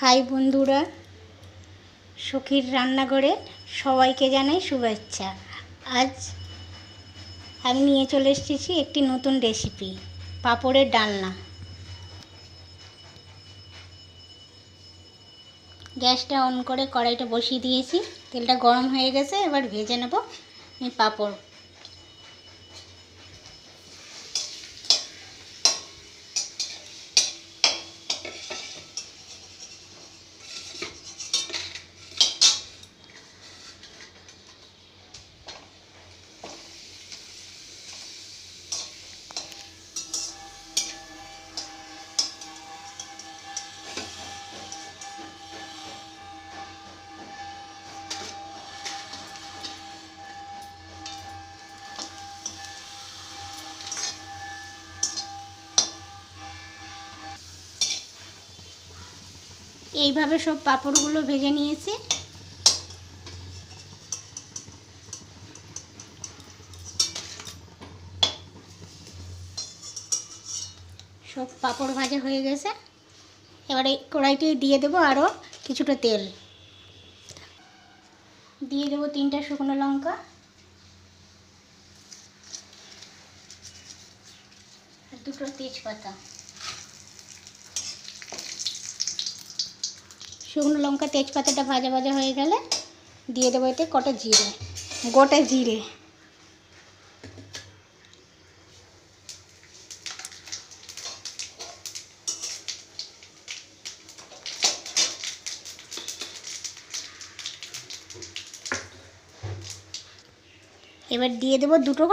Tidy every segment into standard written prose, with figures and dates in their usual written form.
High বন্ধুরা, সখীর রান্নাঘরে সবাইকে জানাই শুভেচ্ছা। আজ আমি নিয়ে চলে এসেছি একটি নতুন রেসিপি, পাঁপড়ের ডালনা। গ্যাসটা অন করে কড়াইটা বসিয়ে দিয়েছি, তেলটা গরম হয়ে গেছে। এবার ভেজে নেব এই পাঁপড়। এইভাবে সব পাঁপড়গুলো ভেজে নিয়েছি। সব পাঁপড় ভাজা হয়ে গেছে। এবারে কড়াইতে দিয়ে দেবো আরও কিছুটা তেল। দিয়ে দেবো 3টা শুকনো লঙ্কা, আর 2টো তেজপাতা। শুকনো লঙ্কা তেজপাতাটা ভাজা ভাজা হয়ে গেলে দিয়ে দেবো এতে কটা জিরে, গোটা জিরে। এবার দিয়ে দেবো 2টো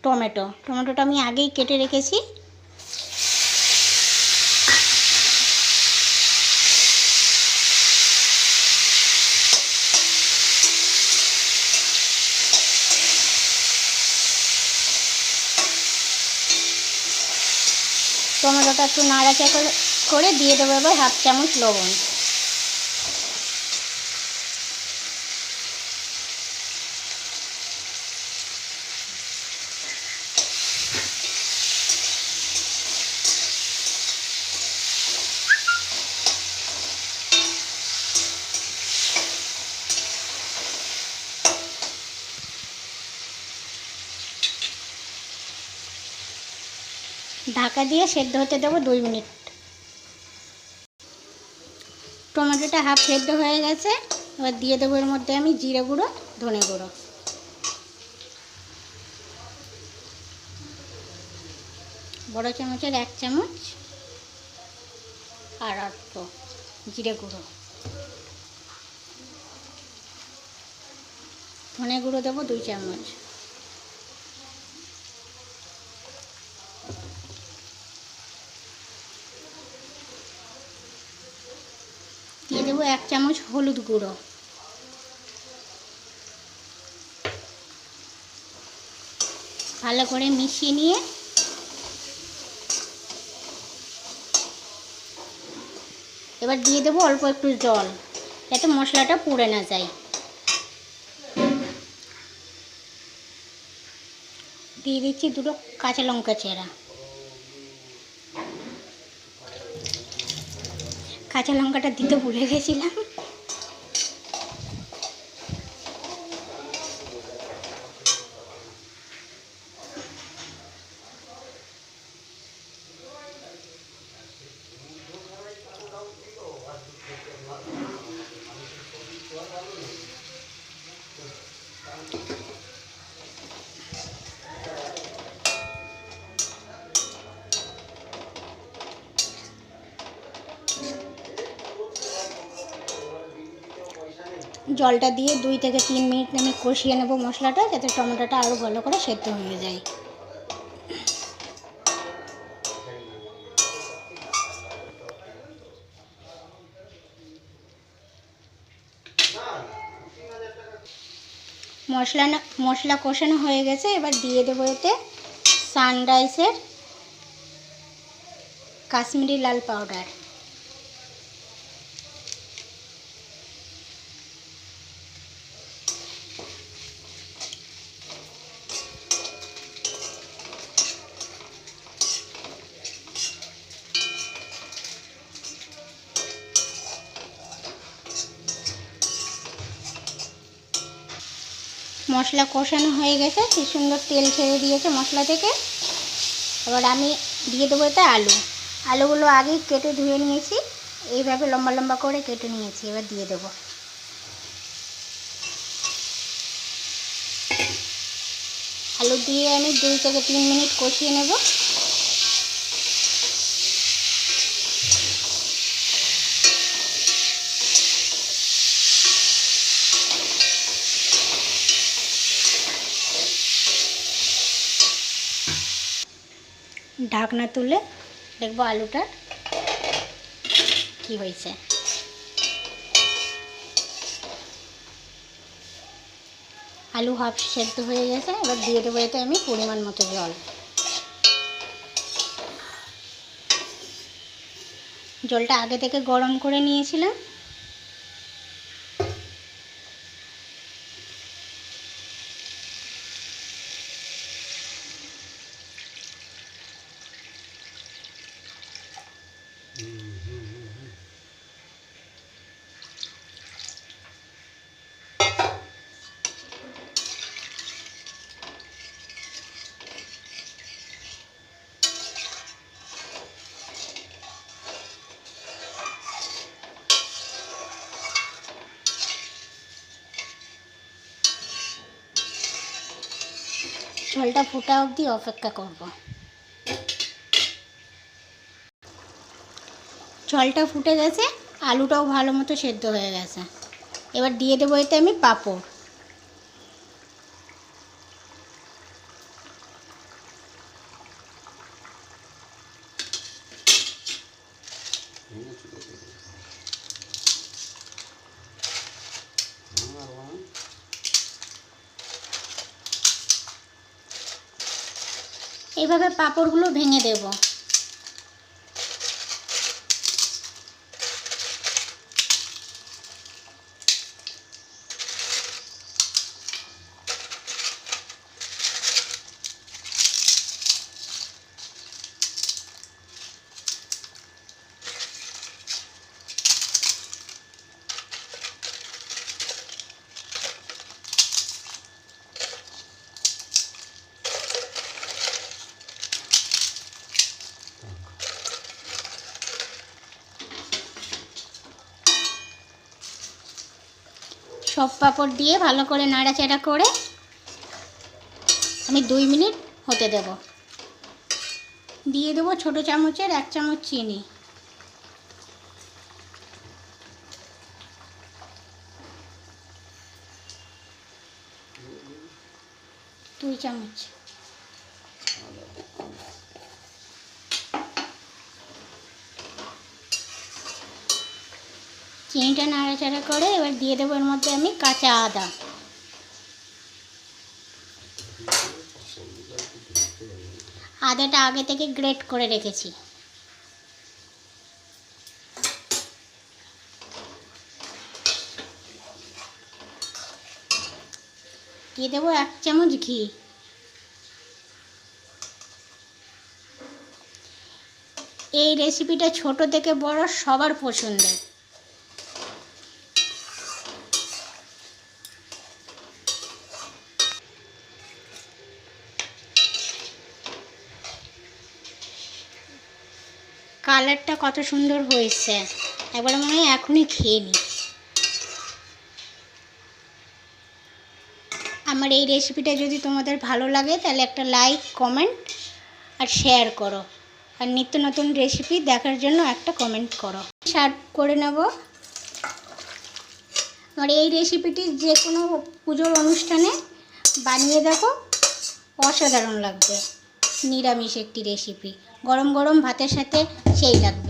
টমেটো। টমেটোটা আমি আগেই কেটে রেখেছি। টমেটোটা একটু নাড়াচাড়া করে দিয়ে দেবো এবার 1/2 চামচ লবণ। ঢাকা দিয়ে সেদ্ধ হতে দেবো 2 মিনিট। টমেটোটা হাফ সেদ্ধ হয়ে গেছে। এবার দিয়ে দেবো এর মধ্যে আমি জিরে গুঁড়ো, ধনে গুঁড়ো, বড় চামচের 1 চামচ, আর অল্প জিরে গুঁড়ো। ধনে গুঁড়ো দেবো 2 চামচ। দিয়ে দেবো 1 চামচ হলুদ গুঁড়ো। ভালো করে মিশিয়ে নিয়ে এবার দিয়ে দেবো অল্প একটু জল, যাতে মশলাটা পুড়ে না যায়। দিয়ে দিচ্ছি 2টো কাঁচা লঙ্কা চেরা। কাঁচা লঙ্কাটা দিতে ভুলে গেছিলাম। জলটা দিয়ে 2 থেকে 3 মিনিট আমি কষিয়ে নেব মশলাটা, যাতে টমেটোটা আরও ভালো করে সেদ্ধ হয়ে যায়। মশলা কষানো হয়ে গেছে। এবার দিয়ে দেবো এতে সানরাইসের কাশ্মীরি লাল পাউডার, মশলা কষানো হয়ে গেছে, কি সুন্দর তেল ছেড়ে দিয়েছে মশলা থেকে। এবার আমি দিয়ে দেবো এতে আলুগুলো আগেই কেটে ধুয়ে নিয়েছি, এইভাবে লম্বা লম্বা করে কেটে নিয়েছি। এবার দিয়ে দেবো। আলু দিয়ে আমি 2 থেকে 3 মিনিট কষিয়ে নেব। ঢাকনা তুলে দেখবো আলুটা কি হয়েছে। আলু হাফ সেদ্ধ হয়ে গেছে। এবার দিয়ে দেবো এতে আমি পরিমাণ মতো জল। জলটা আগে থেকে গরম করে নিয়েছিলাম। ঝোলটা ফোটা অবধি অপেক্ষা করব। ঝোলটা ফুটে গেছে, আলুটাও ভালো মতো সেদ্ধ হয়ে গেছে। এবার দিয়ে দেবো এতে আমি পাঁপড়। এইভাবে পাঁপড়গুলো ভেঙে দেব। সব পাঁপড় দিয়ে ভালো করে নাড়াচাড়া করে আমি 2 মিনিট হতে দেব। দিয়ে দেবো ছোটো চামচের 1 চামচ চিনি। দুই চামচ। চিনিটা নাড়াচাড়া করে এবার দিয়ে দেবো এর মধ্যে আমি কাঁচা আদা। আদাটা আগে থেকে গ্রেট করে রেখেছি। দিয়ে দেবো 1 চামচ ঘি। এই রেসিপিটা ছোট থেকে বড় সবার পছন্দের। কালারটা কত সুন্দর হয়েছে, একবার মনে হয় এখনই খেয়ে নিই। আমার এই রেসিপিটা যদি তোমাদের ভালো লাগে তাহলে একটা লাইক, কমেন্ট আর শেয়ার করো। আর নিত্য নতুন রেসিপি দেখার জন্য একটা কমেন্ট করো। সার্ভ করে নেব। আর এই রেসিপিটি যে কোনো পুজোর অনুষ্ঠানে বানিয়ে দেখো, অসাধারণ লাগবে। নিরামিষ একটি রেসিপি, গরম গরম ভাতের সাথে সেই লাগবে।